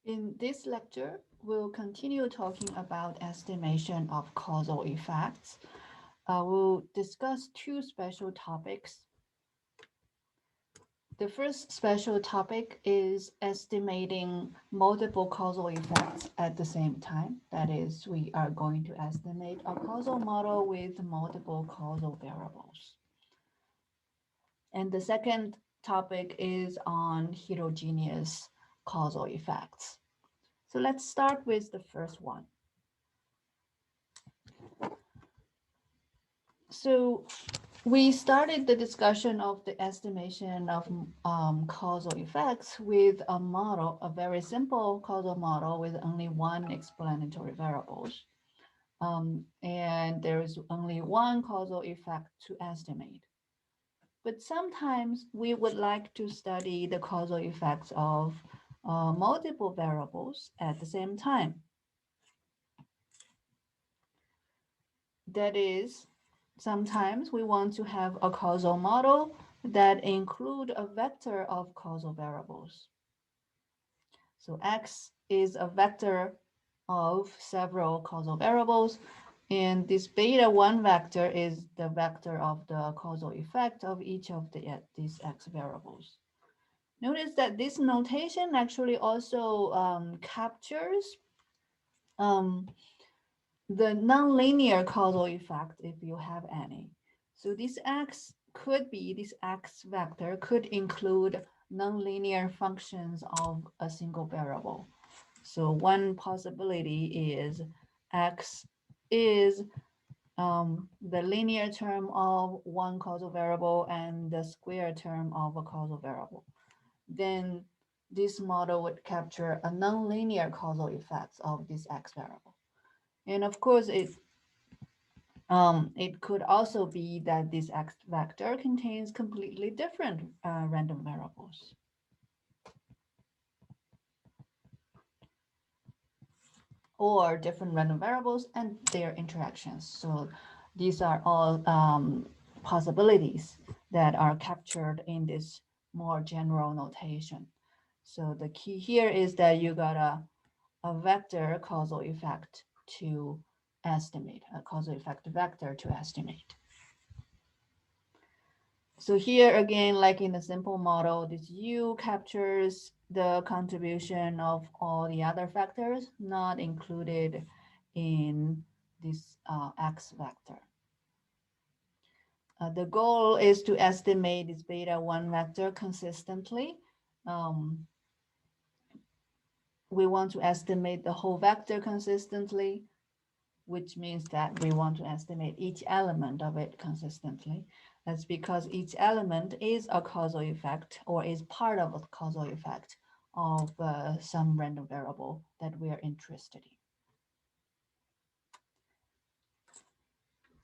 In this lecture, we'll continue talking about estimation of causal effects. We'll discuss two special topics. The first special topic is estimating multiple causal effects at the same time. That is, we are going to estimate a causal model with multiple causal variables. And the second topic is on heterogeneous causal effects. So let's start with the first one. So we started the discussion of the estimation of causal effects with a model, a very simple causal model with only one explanatory variables. And there is only one causal effect to estimate. But sometimes we would like to study the causal effects of multiple variables at the same time. That is, sometimes we want to have a causal model that include a vector of causal variables. So X is a vector of several causal variables, and this beta 1 vector is the vector of the causal effect of each of these X variables. Notice that this notation actually also captures um, the nonlinear causal effect if you have any. So this X vector could include nonlinear functions of a single variable. So one possibility is X is the linear term of one causal variable and the square term of a causal variable. Then this model would capture a nonlinear causal effects of this X variable. And of course, it could also be that this X vector contains completely different random variables. Or different random variables and their interactions. So these are all possibilities that are captured in this more general notation. So the key here is that you got a vector causal effect to estimate, a causal effect vector to estimate. So here again, like in the simple model, this U captures the contribution of all the other factors not included in this X vector. The goal is to estimate this beta 1 vector consistently. Um, we want to estimate the whole vector consistently, which means that we want to estimate each element of it consistently. That's because each element is a causal effect or is part of a causal effect of some random variable that we are interested in.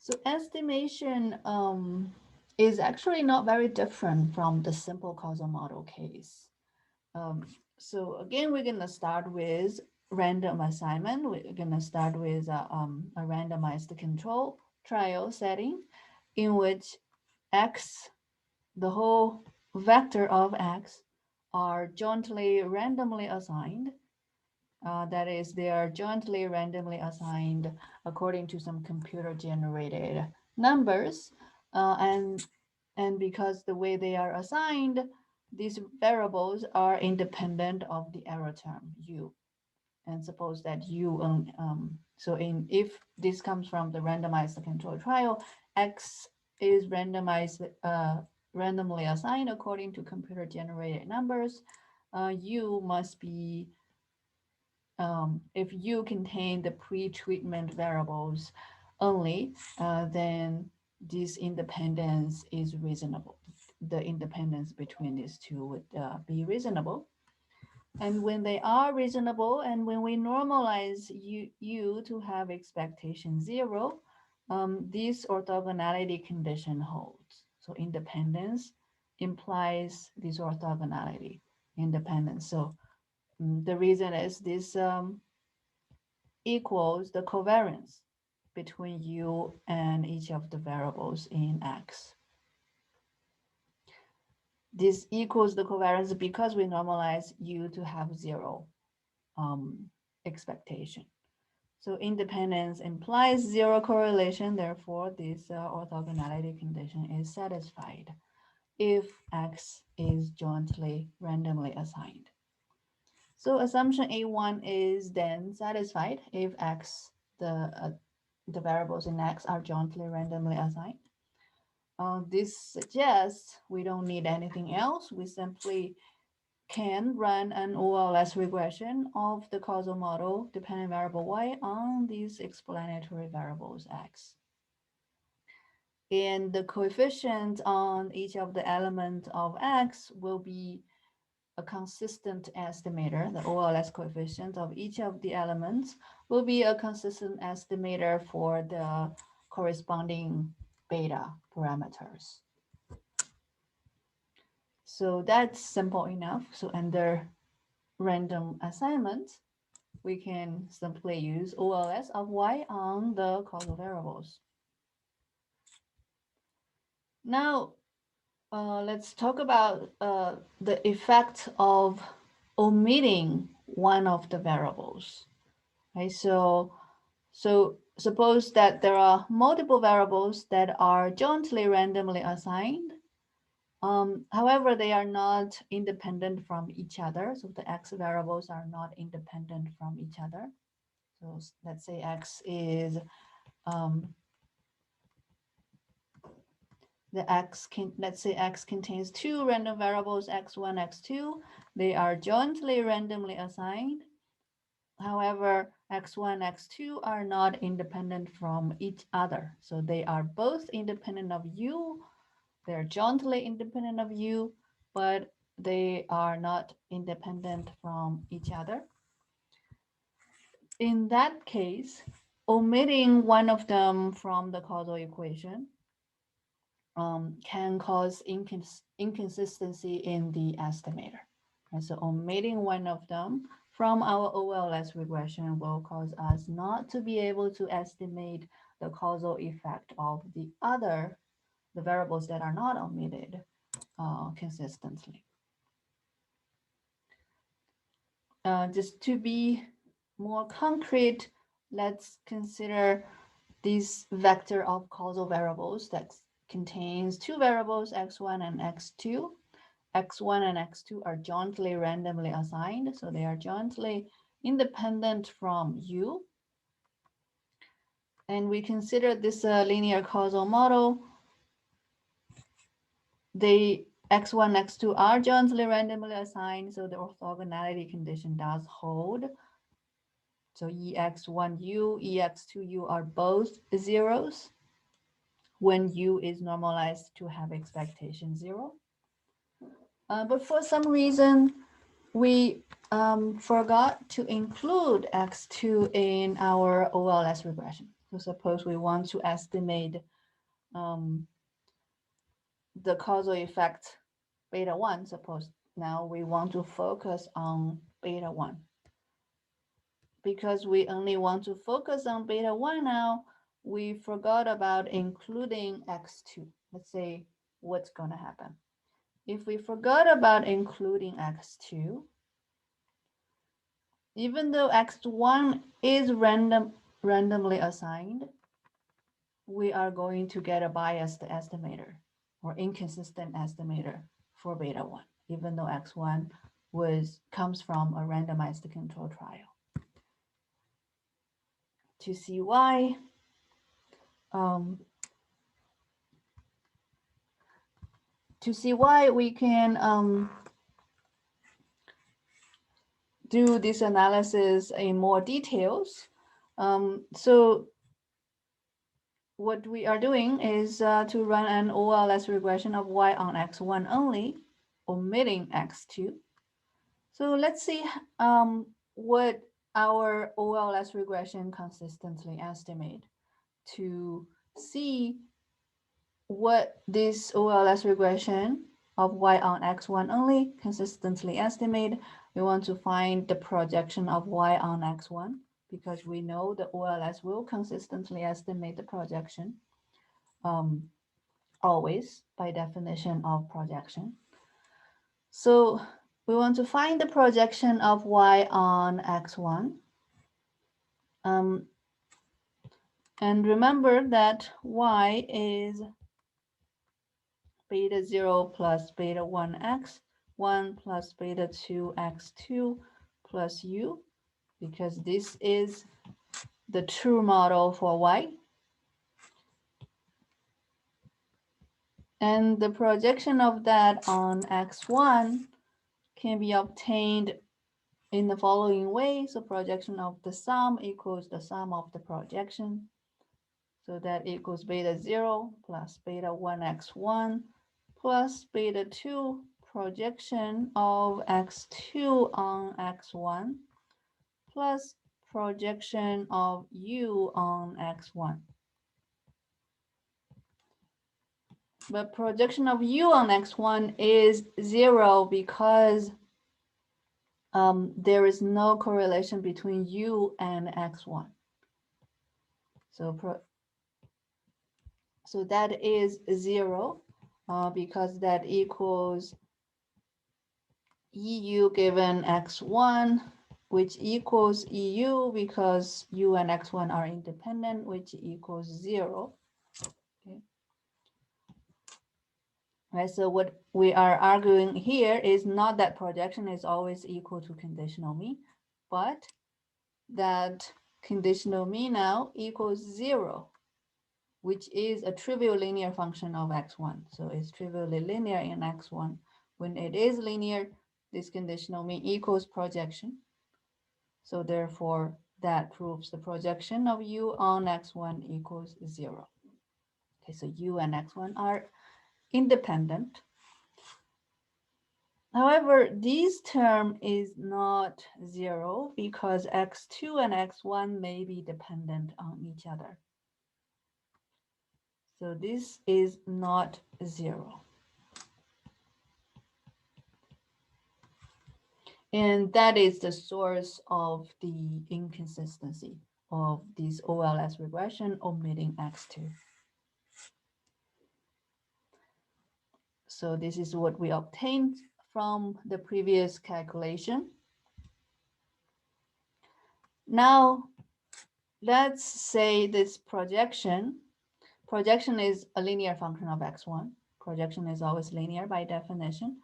So estimation is actually not very different from the simple causal model case. So again, we're going to start with random assignment. We're going to start with a randomized control trial setting in which X, the whole vector of X, are jointly randomly assigned. That is, they are jointly randomly assigned according to some computer generated numbers. And because the way they are assigned, these variables are independent of the error term U. And suppose that U, if this comes from the randomized control trial, X is randomly assigned according to computer generated numbers. U must be, if U contain the pre-treatment variables only, then this independence is reasonable. The independence between these two would be reasonable. And when they are reasonable and when we normalize U to have expectation 0, this orthogonality condition holds. So independence implies this orthogonality, independence. So the reason is this equals the covariance between U and each of the variables in X. This equals the covariance because we normalize U to have 0. expectation. So independence implies zero correlation. Therefore, this orthogonality condition is satisfied if X is jointly randomly assigned. So assumption A1 is then satisfied if X, the variables in X are jointly randomly assigned. This suggests we don't need anything else. We simply can run an OLS regression of the causal model dependent variable y on these explanatory variables x. And the coefficient on each of the elements of x will be a consistent estimator. The OLS coefficient of each of the elements will be a consistent estimator for the corresponding beta parameters. So that's simple enough. So under random assignment, we can simply use OLS of y on the causal variables. Now, let's talk about the effect of omitting one of the variables. Okay, so suppose that there are multiple variables that are jointly randomly assigned. However, they are not independent from each other. So the x variables are not independent from each other. So let's say x is let's say x contains two random variables x1, x2. They are jointly randomly assigned. However, x1, x2 are not independent from each other. So they are both independent of u. They're jointly independent of u, but they are not independent from each other. In that case, omitting one of them from the causal equation can cause inconsistency in the estimator. And so omitting one of them from our OLS regression will cause us not to be able to estimate the causal effect of the variables that are not omitted consistently. Just to be more concrete, let's consider this vector of causal variables that contains two variables, x1 and x2. x1 and x2 are jointly randomly assigned, so they are jointly independent from u. And we consider this a linear causal model. The x1, x2 are jointly randomly assigned, so the orthogonality condition does hold. So ex1u, ex2u are both zeros when u is normalized to have expectation 0. But for some reason, we forgot to include x2 in our OLS regression. So suppose we want to estimate the causal effect beta 1. Suppose now we want to focus on beta 1. Because we only want to focus on beta 1 now, we forgot about including x2. Let's say what's going to happen. If we forgot about including x2, even though x1 is randomly assigned, we are going to get a biased estimator or inconsistent estimator for beta 1, even though x1 comes from a randomized control trial. To see why, we can do this analysis in more details. So what we are doing is to run an OLS regression of y on x1 only, omitting x2. So let's see what our OLS regression consistently estimate to see what this OLS regression of y on x1 only consistently estimate. We want to find the projection of y on x1 because we know the OLS will consistently estimate the projection always by definition of projection. So we want to find the projection of y on x1. And remember that y is beta 0 plus beta 1x, 1 plus beta 2x2 plus u, because this is the true model for y. And the projection of that on x1 can be obtained in the following way. So projection of the sum equals the sum of the projection. So that equals beta 0 plus beta 1x1 plus beta 2 projection of x2 on x1 plus projection of u on x1. But projection of u on x1 is 0 because there is no correlation between u and x1. So that is 0 because that equals EU given x1, which equals EU because u and x1 are independent, which equals 0. Okay. Right, so what we are arguing here is not that projection is always equal to conditional mean, but that conditional mean now equals 0, which is a trivial linear function of x1. So it's trivially linear in x1. When it is linear, this conditional mean equals projection. So therefore, that proves the projection of u on x1 equals 0. Okay, so u and x1 are independent. However, this term is not 0 because x2 and x1 may be dependent on each other. So this is not 0. And that is the source of the inconsistency of this OLS regression omitting x2. So this is what we obtained from the previous calculation. Now, let's say this projection is a linear function of x1. Projection is always linear by definition.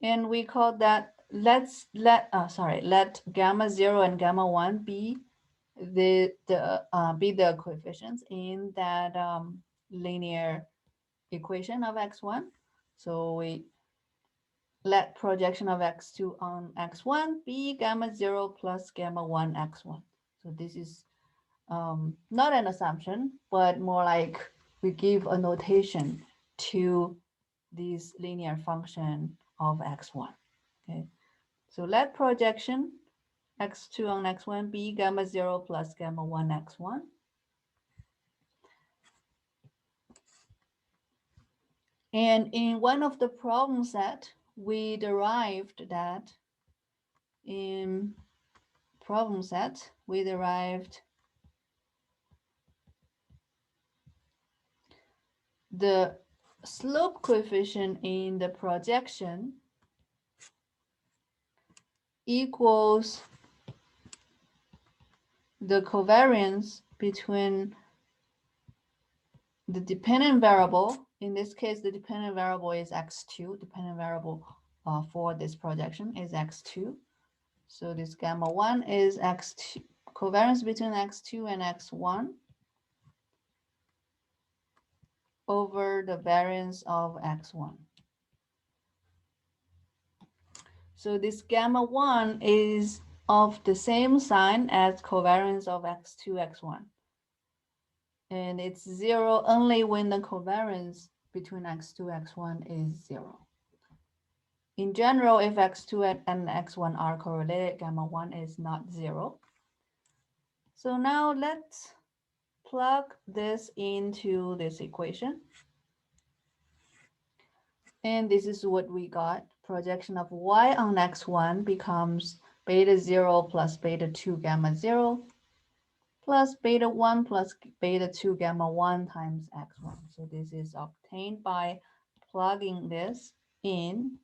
And we call that, let gamma 0 and gamma 1 be the coefficients in that linear equation of x1. So we let projection of x2 on x1 be gamma 0 plus gamma 1 x1. So this is not an assumption, but more like we give a notation to this linear function of x1. Okay, so let projection x2 on x1 be gamma 0 plus gamma 1 x1. And in one of the problem set, we derived that in problem set, we derived the slope coefficient in the projection equals the covariance between the dependent variable. In this case, the dependent variable is x2. Dependent variable for this projection is x2. So this gamma 1 is x2, covariance between x2 and x1 over the variance of x1. So this gamma 1 is of the same sign as covariance of x2, x1. And it's 0 only when the covariance between x2, x1 is 0. In general, if x2 and x1 are correlated, gamma 1 is not 0. So now let's plug this into this equation. And this is what we got. Projection of y on x1 becomes beta 0 plus beta 2 gamma 0 plus beta 1 plus beta 2 gamma 1 times x1. So this is obtained by plugging this in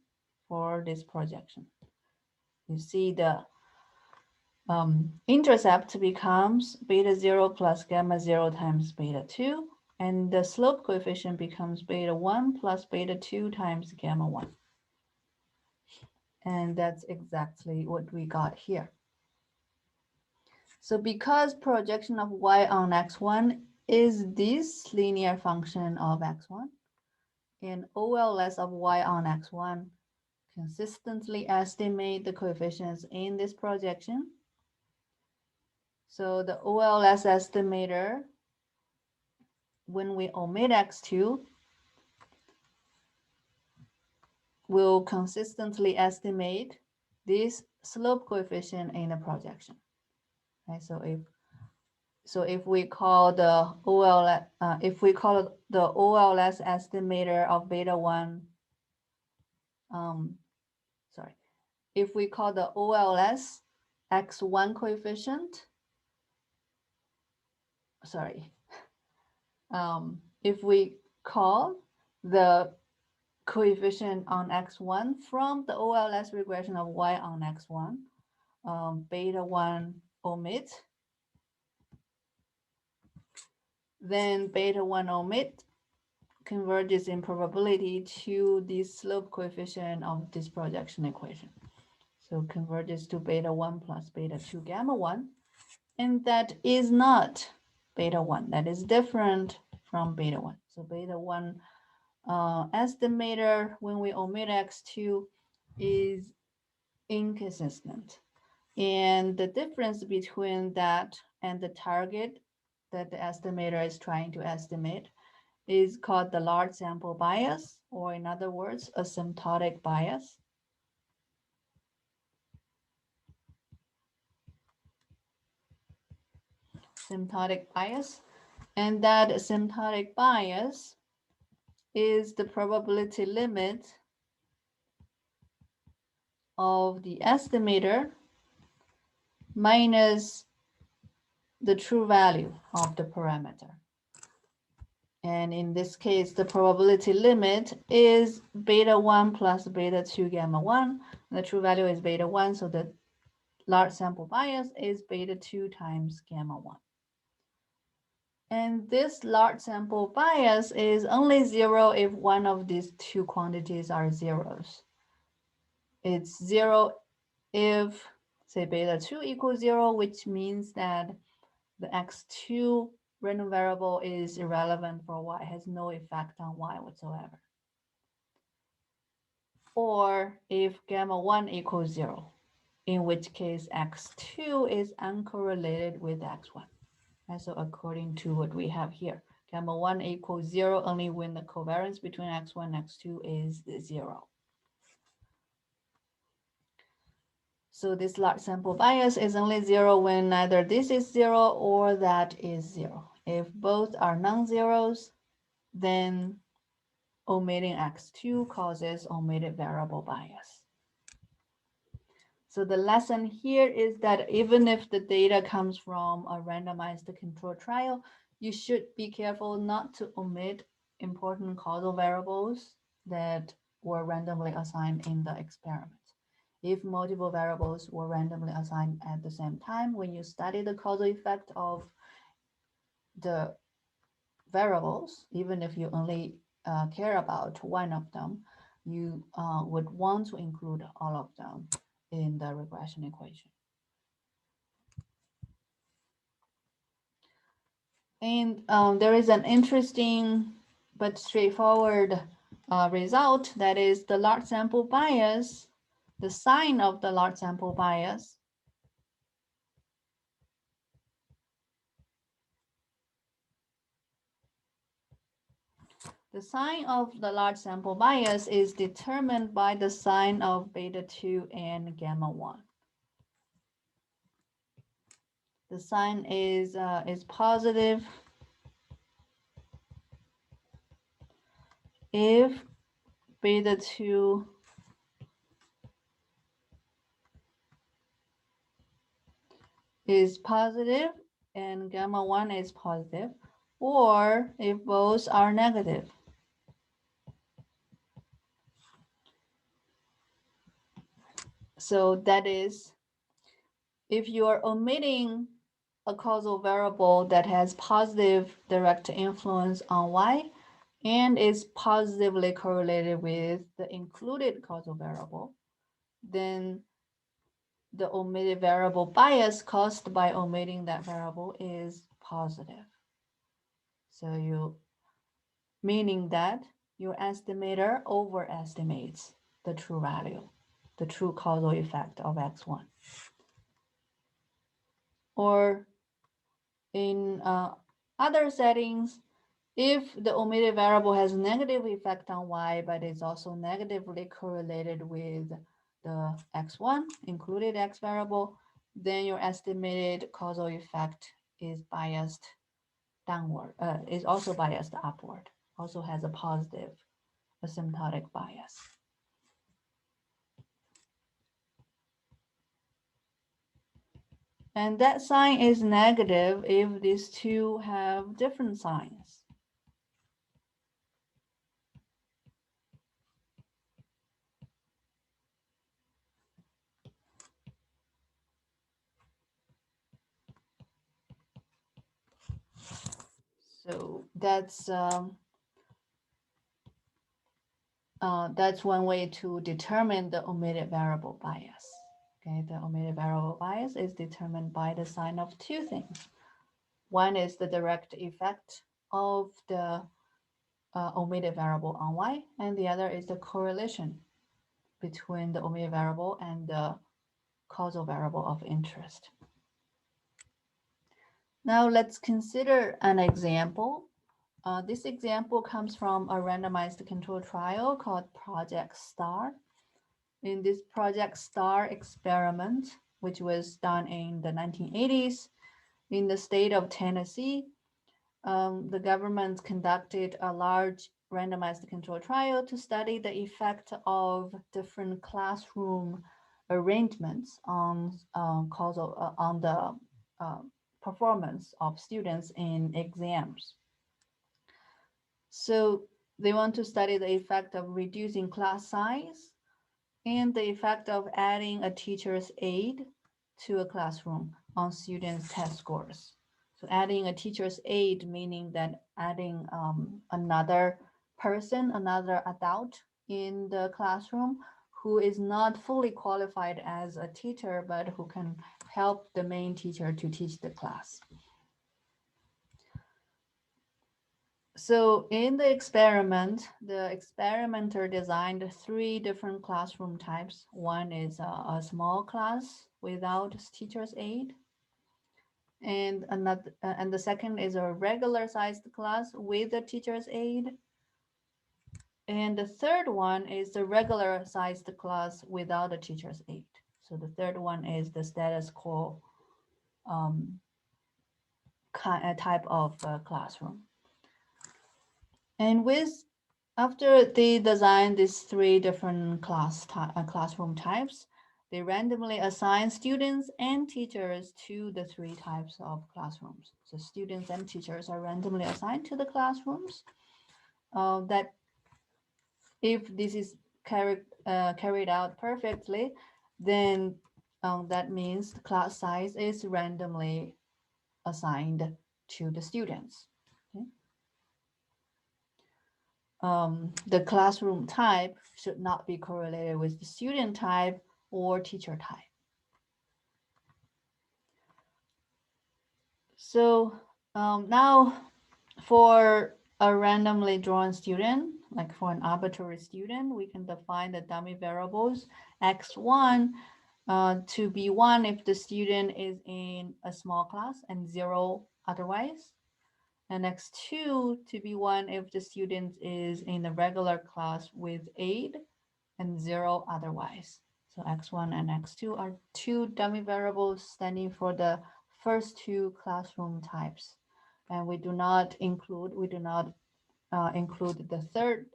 for this projection. You see the intercept becomes beta 0 plus gamma 0 times beta 2, and the slope coefficient becomes beta 1 plus beta 2 times gamma 1. And that's exactly what we got here. So because projection of y on x1 is this linear function of x1, and OLS of y on x1 consistently estimate the coefficients in this projection. So the OLS estimator, when we omit x2, will consistently estimate this slope coefficient in the projection. Okay, so if we call the OLS estimator of beta 1, if we call the OLS x1 coefficient, if we call the coefficient on x1 from the OLS regression of y on x1, beta 1 omit, then beta 1 omit converges in probability to the slope coefficient of this projection equation. So converges to beta 1 plus beta 2 gamma 1, and that is not beta 1. That is different from beta 1. So beta 1 estimator, when we omit x2, is inconsistent. And the difference between that and the target that the estimator is trying to estimate is called the large sample bias, or in other words, asymptotic bias. Asymptotic bias. And that asymptotic bias is the probability limit of the estimator minus the true value of the parameter. And in this case, the probability limit is beta 1 plus beta 2 gamma 1. And the true value is beta 1, so the large sample bias is beta 2 times gamma 1. And this large sample bias is only 0 if one of these two quantities are zeros. It's 0 if, say, beta 2 equals 0, which means that the x2 random variable is irrelevant for y, has no effect on y whatsoever. Or if gamma 1 equals 0, in which case x2 is uncorrelated with x1. And so according to what we have here, gamma 1 equals 0 only when the covariance between x1 and x2 is 0. So this large sample bias is only 0 when neither this is 0 or that is 0. If both are non-zeros, then omitting x2 causes omitted variable bias. So the lesson here is that even if the data comes from a randomized control trial, you should be careful not to omit important causal variables that were randomly assigned in the experiment. If multiple variables were randomly assigned at the same time, when you study the causal effect of the variables, even if you only care about one of them, you would want to include all of them in the regression equation. And there is an interesting but straightforward result, that is the large sample bias, the sign of the large sample bias is determined by the sign of beta 2 and gamma 1. The sign is positive if beta 2 is positive and gamma 1 is positive, or if both are negative. So that is, if you are omitting a causal variable that has positive direct influence on y and is positively correlated with the included causal variable, then the omitted variable bias caused by omitting that variable is positive. So meaning that your estimator overestimates the true value, the true causal effect of x1. Or in other settings, if the omitted variable has negative effect on y, but is also negatively correlated with the x1, included x variable, then your estimated causal effect is biased downward, is also biased upward, also has a positive asymptotic bias. And that sign is negative if these two have different signs. So that's one way to determine the omitted variable bias. Okay, the omitted variable bias is determined by the sign of two things. One is the direct effect of the omitted variable on y, and the other is the correlation between the omitted variable and the causal variable of interest. Now let's consider an example. This example comes from a randomized control trial called Project STAR. In this Project STAR experiment, which was done in the 1980s in the state of Tennessee, the government conducted a large randomized control trial to study the effect of different classroom arrangements on on the performance of students in exams. So they want to study the effect of reducing class size and the effect of adding a teacher's aide to a classroom on students' test scores. So adding a teacher's aide, meaning that adding another person, another adult in the classroom who is not fully qualified as a teacher, but who can help the main teacher to teach the class. So in the experiment, the experimenter designed three different classroom types. One is a small class without teacher's aid. And the second is a regular sized class with a teacher's aid. And the third one is the regular sized class without a teacher's aid. So the third one is the status quo type of classroom. And after they designed these three different classroom types, they randomly assign students and teachers to the three types of classrooms. So students and teachers are randomly assigned to the classrooms. That if this is carried out perfectly, then that means the class size is randomly assigned to the students. Okay? The classroom type should not be correlated with the student type or teacher type. So now for a randomly drawn student, like for an arbitrary student, we can define the dummy variables x1 to be 1 if the student is in a small class and 0 otherwise. And x2 to be 1 if the student is in a regular class with aid and 0 otherwise. So x1 and x2 are two dummy variables standing for the first two classroom types. And we do not include the third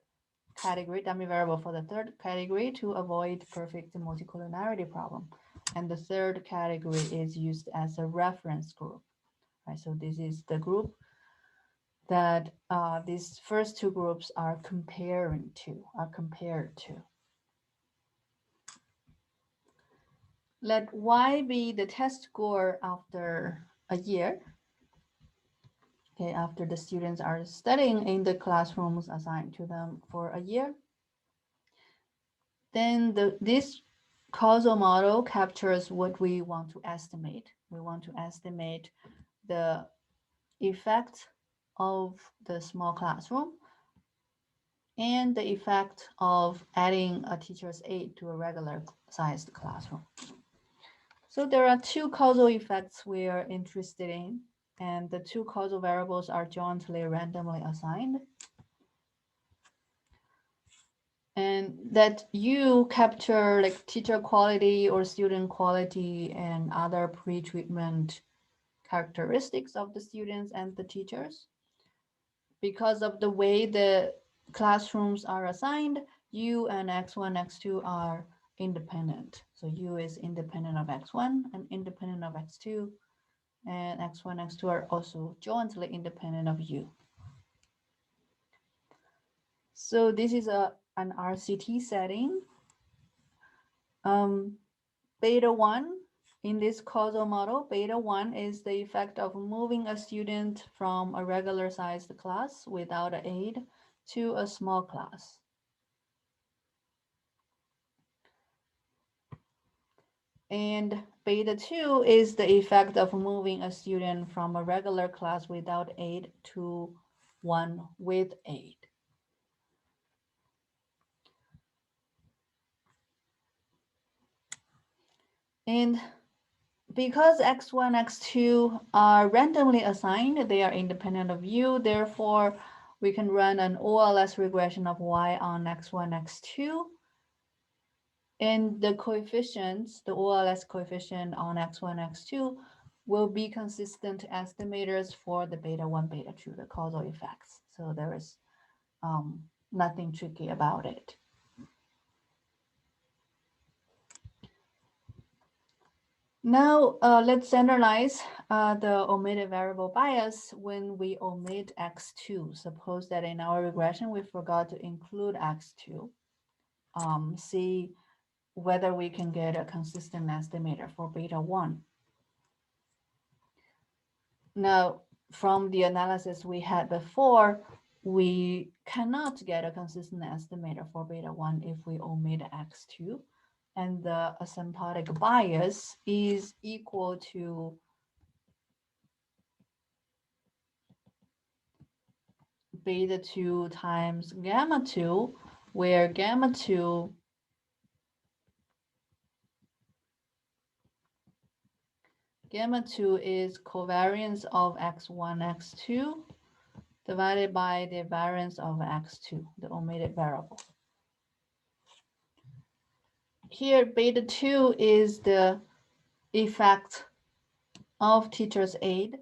category, dummy variable for the third category to avoid perfect multicollinearity problem. And the third category is used as a reference group. Right, so this is the group that these first two groups are compared to. Let y be the test score after a year. Okay, after the students are studying in the classrooms assigned to them for a year. Then this causal model captures what we want to estimate. We want to estimate the effect of the small classroom and the effect of adding a teacher's aide to a regular sized classroom. So there are two causal effects we are interested in, and the two causal variables are jointly randomly assigned. And that you capture like teacher quality or student quality and other pre-treatment characteristics of the students and the teachers. Because of the way the classrooms are assigned, U and X1, X2 are independent. So U is independent of X1 and independent of X2, and X1, X2 are also jointly independent of U. So this is an RCT setting. Beta 1 in this causal model, beta 1 is the effect of moving a student from a regular sized class without an aid to a small class. And beta 2 is the effect of moving a student from a regular class without aid to one with aid. And because x1, x2 are randomly assigned, they are independent of U, therefore we can run an OLS regression of y on x1, x2. And the coefficients, the OLS coefficient on x1, x2 will be consistent estimators for the beta 1, beta 2, the causal effects. So there is nothing tricky about it. Now let's analyze the omitted variable bias when we omit x2. Suppose that in our regression we forgot to include x2. See whether we can get a consistent estimator for beta 1. Now, from the analysis we had before, we cannot get a consistent estimator for beta 1 if we omit x2. And the asymptotic bias is equal to beta 2 times gamma 2, where gamma 2 is covariance of x1, x2 divided by the variance of x2, the omitted variable. Here, beta 2 is the effect of teacher's aid,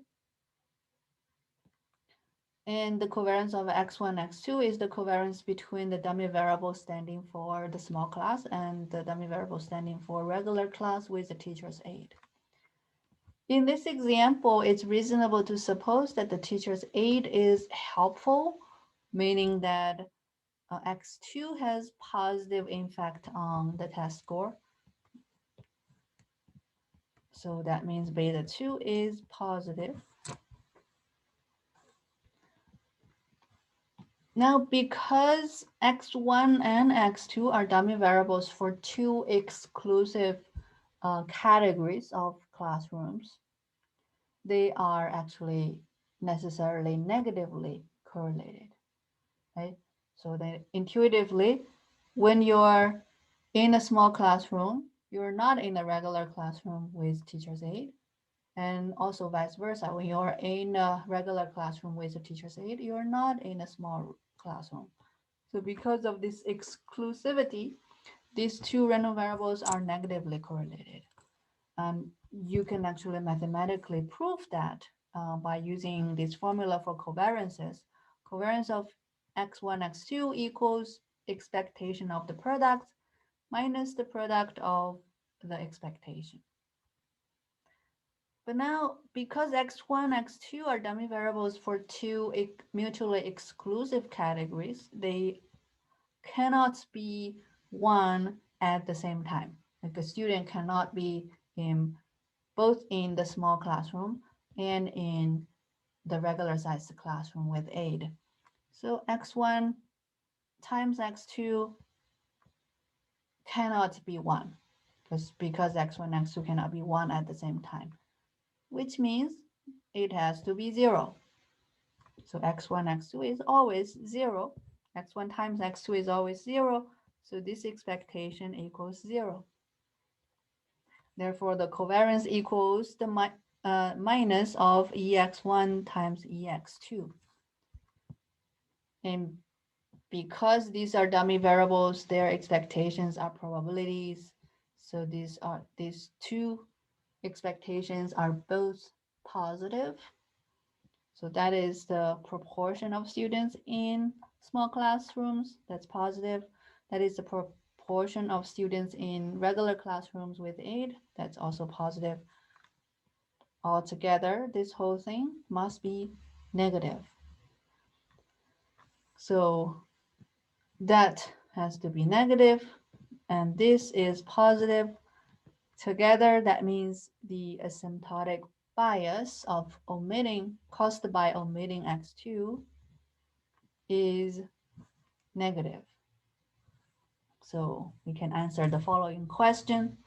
and the covariance of x1, x2 is the covariance between the dummy variable standing for the small class and the dummy variable standing for regular class with the teacher's aid. In this example, it's reasonable to suppose that the teacher's aid is helpful, meaning that x2 has positive impact on the test score. So that means beta 2 is positive. Now, because x1 and x2 are dummy variables for two exclusive categories of classrooms, they are actually necessarily negatively correlated, right? So that intuitively, when you're in a small classroom, you're not in a regular classroom with teacher's aid. And also vice versa, when you're in a regular classroom with a teacher's aid, you're not in a small classroom. So because of this exclusivity, these two random variables are negatively correlated. And you can actually mathematically prove that by using this formula for covariances. Covariance of x1, x2 equals expectation of the product minus the product of the expectation. But now, because x1, x2 are dummy variables for two mutually exclusive categories, they cannot be one at the same time. Like a student cannot be in both in the small classroom and in the regular sized classroom with aid. So x1 times x2 cannot be 1 because x1 and x2 cannot be 1 at the same time, which means it has to be 0. So x1, x2 is always 0. x1 times x2 is always 0. So this expectation equals 0. Therefore, the covariance equals the minus of ex1 times ex2. And because these are dummy variables, their expectations are probabilities. So these two expectations are both positive. So that is the proportion of students in small classrooms. That's positive. That is the proportion of students in regular classrooms with aid. That's also positive. Altogether, this whole thing must be negative. So that has to be negative, and this is positive. Together, that means the asymptotic bias of omitting, caused by omitting x2, is negative. So we can answer the following question.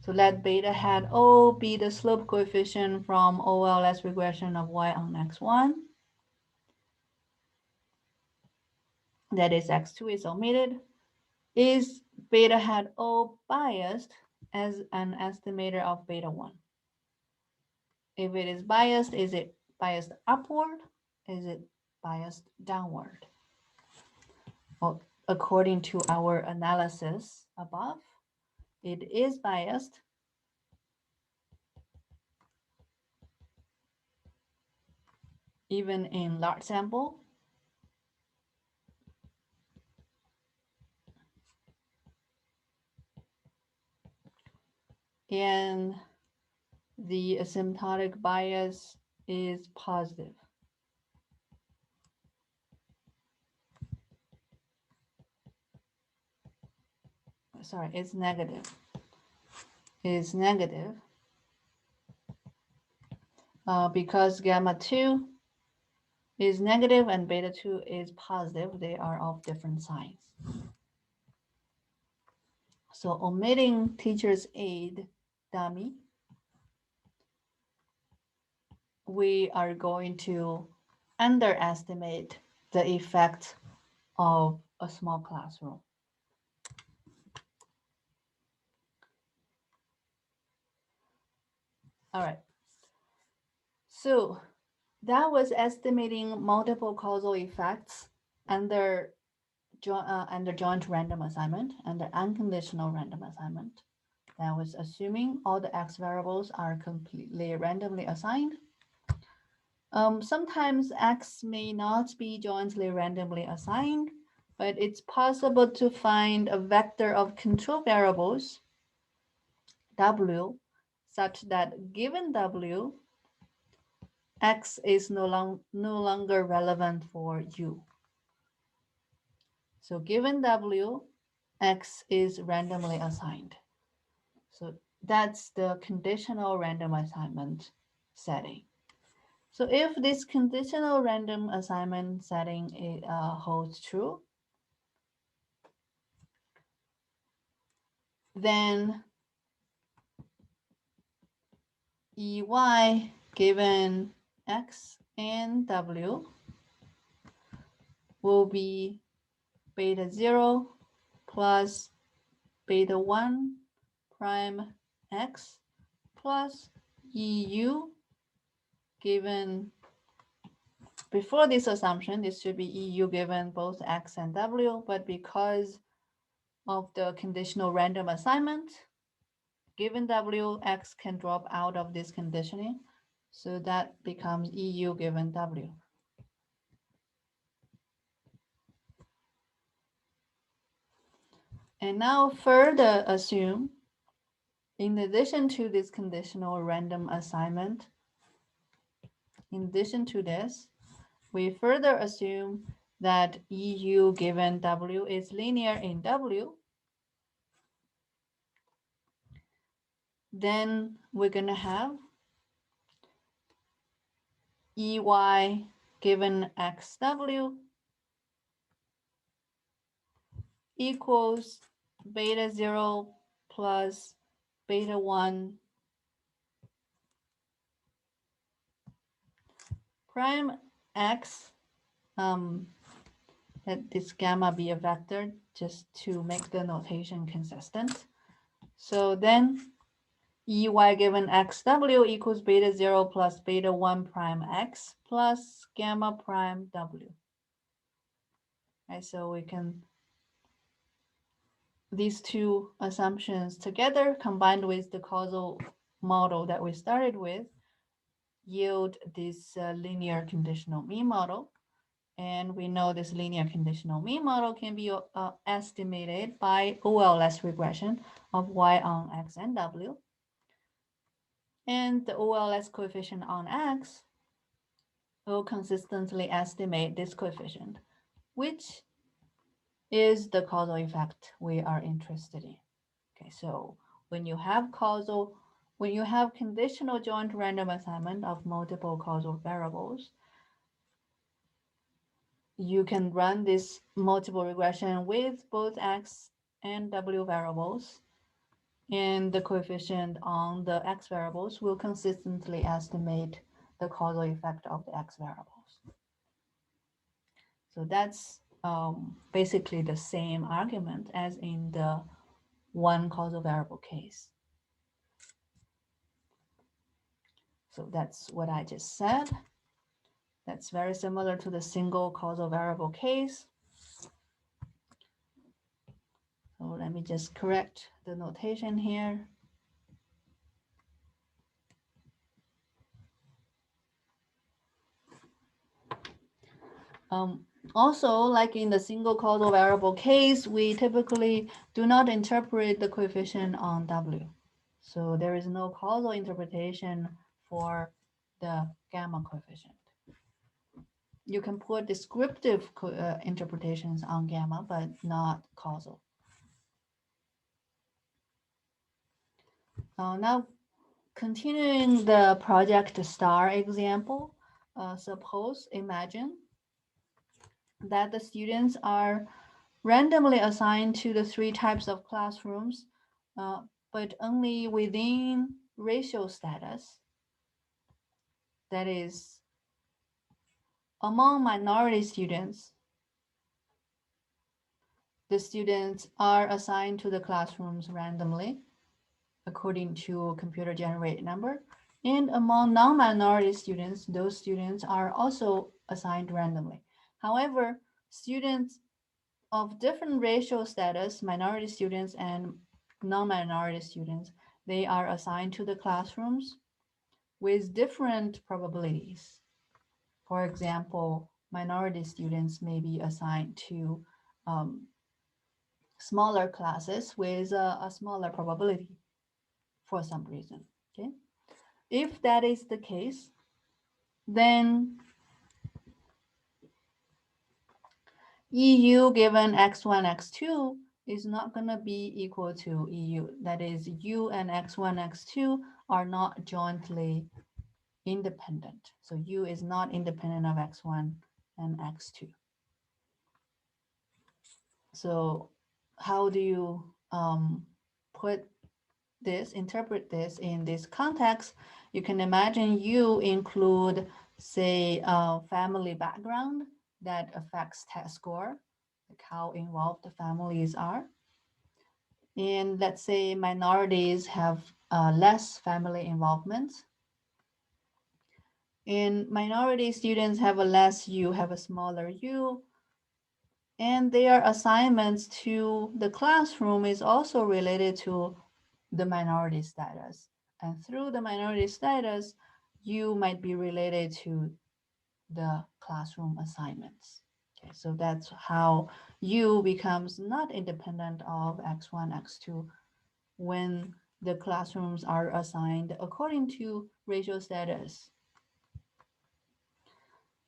So let beta hat O be the slope coefficient from OLS regression of y on x1. That is x2 is omitted. Is beta hat O biased as an estimator of beta 1? If it is biased, is it biased upward? Is it biased downward? Well, according to our analysis above, it is biased. Even in large sample. And the asymptotic bias is positive. Sorry, it's negative. Is negative because gamma 2 is negative and beta 2 is positive. They are of different signs. So omitting teacher's aid dummy, we are going to underestimate the effect of a small classroom. All right. So that was estimating multiple causal effects under joint random assignment, under unconditional random assignment. That was assuming all the x variables are completely randomly assigned. Sometimes x may not be jointly randomly assigned, but it's possible to find a vector of control variables, W, such that given W, x is no longer relevant for U. So given W, x is randomly assigned. So that's the conditional random assignment setting. So if this conditional random assignment setting holds true, then EY given x and W will be beta 0 plus beta 1 prime x plus EU given, before this assumption, this should be EU given both x and W, but because of the conditional random assignment, given W, x can drop out of this conditioning, so that becomes EU given W. And now further assume, in addition to this conditional random assignment, in addition to this, we further assume that EU given W is linear in W. then we're going to have EY given XW equals beta 0 plus beta 1 prime X. Let this gamma be a vector just to make the notation consistent. So then EY given XW equals beta 0 plus beta 1 prime X plus gamma prime W. Right, so we can, these two assumptions together combined with the causal model that we started with yield this linear conditional mean model. And we know this linear conditional mean model can be estimated by OLS regression of y on x and w. And the OLS coefficient on x will consistently estimate this coefficient, which is the causal effect we are interested in. Okay, so when you have conditional joint random assignment of multiple causal variables, you can run this multiple regression with both x and w variables, and the coefficient on the x variables will consistently estimate the causal effect of the x variables. So that's basically the same argument as in the one causal variable case. So that's what I just said. That's very similar to the single causal variable case. So let me just correct the notation here. Also, like in the single causal variable case, we typically do not interpret the coefficient on W. So there is no causal interpretation for the gamma coefficient. You can put descriptive interpretations on gamma, but not causal. Now, continuing the project star example, imagine that the students are randomly assigned to the three types of classrooms, but only within racial status. That is, among minority students, the students are assigned to the classrooms randomly according to computer generated number. And among non-minority students, those students are also assigned randomly. However, students of different racial status, minority students and non-minority students, they are assigned to the classrooms with different probabilities. For example, minority students may be assigned to smaller classes with a smaller probability for some reason. Okay, if that is the case, then EU given x1, x2 is not going to be equal to EU. That is, U and x1, x2 are not jointly independent. So U is not independent of x1 and x2. So how do you interpret this in this context? You can imagine you include, say, family background that affects test score, like how involved the families are. And let's say minorities have less family involvement. And minority students have a less U, have a smaller U. And their assignments to the classroom is also related to the minority status. And through the minority status, you might be related to the classroom assignments. Okay, so that's how U becomes not independent of x1, x2 when the classrooms are assigned according to racial status.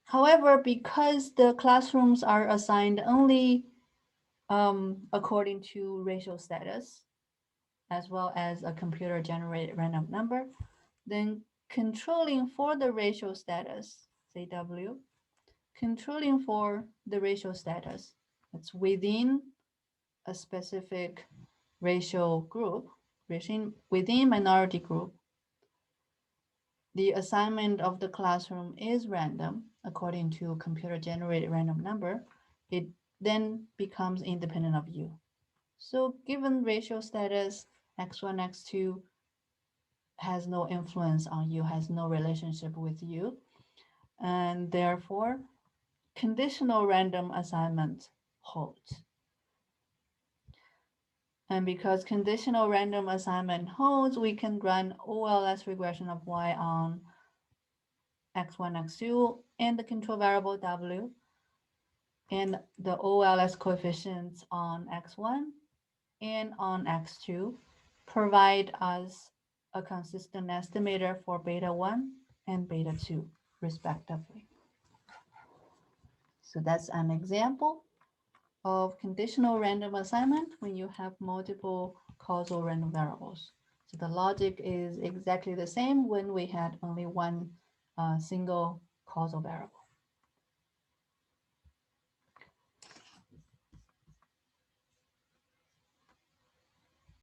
However, because the classrooms are assigned only according to racial status, as well as a computer generated random number, then controlling for the ratio status, say W, controlling for the ratio status, it's within a specific racial group, within minority group, the assignment of the classroom is random according to computer generated random number, it then becomes independent of you. So given ratio status, x1, x2 has no influence on you, has no relationship with you, and therefore conditional random assignment holds. And because conditional random assignment holds, we can run OLS regression of y on x1, x2, and the control variable w, and the OLS coefficients on x1 and on x2 provide us a consistent estimator for beta 1 and beta 2, respectively. So that's an example of conditional random assignment when you have multiple causal random variables. So the logic is exactly the same when we had only one single causal variable.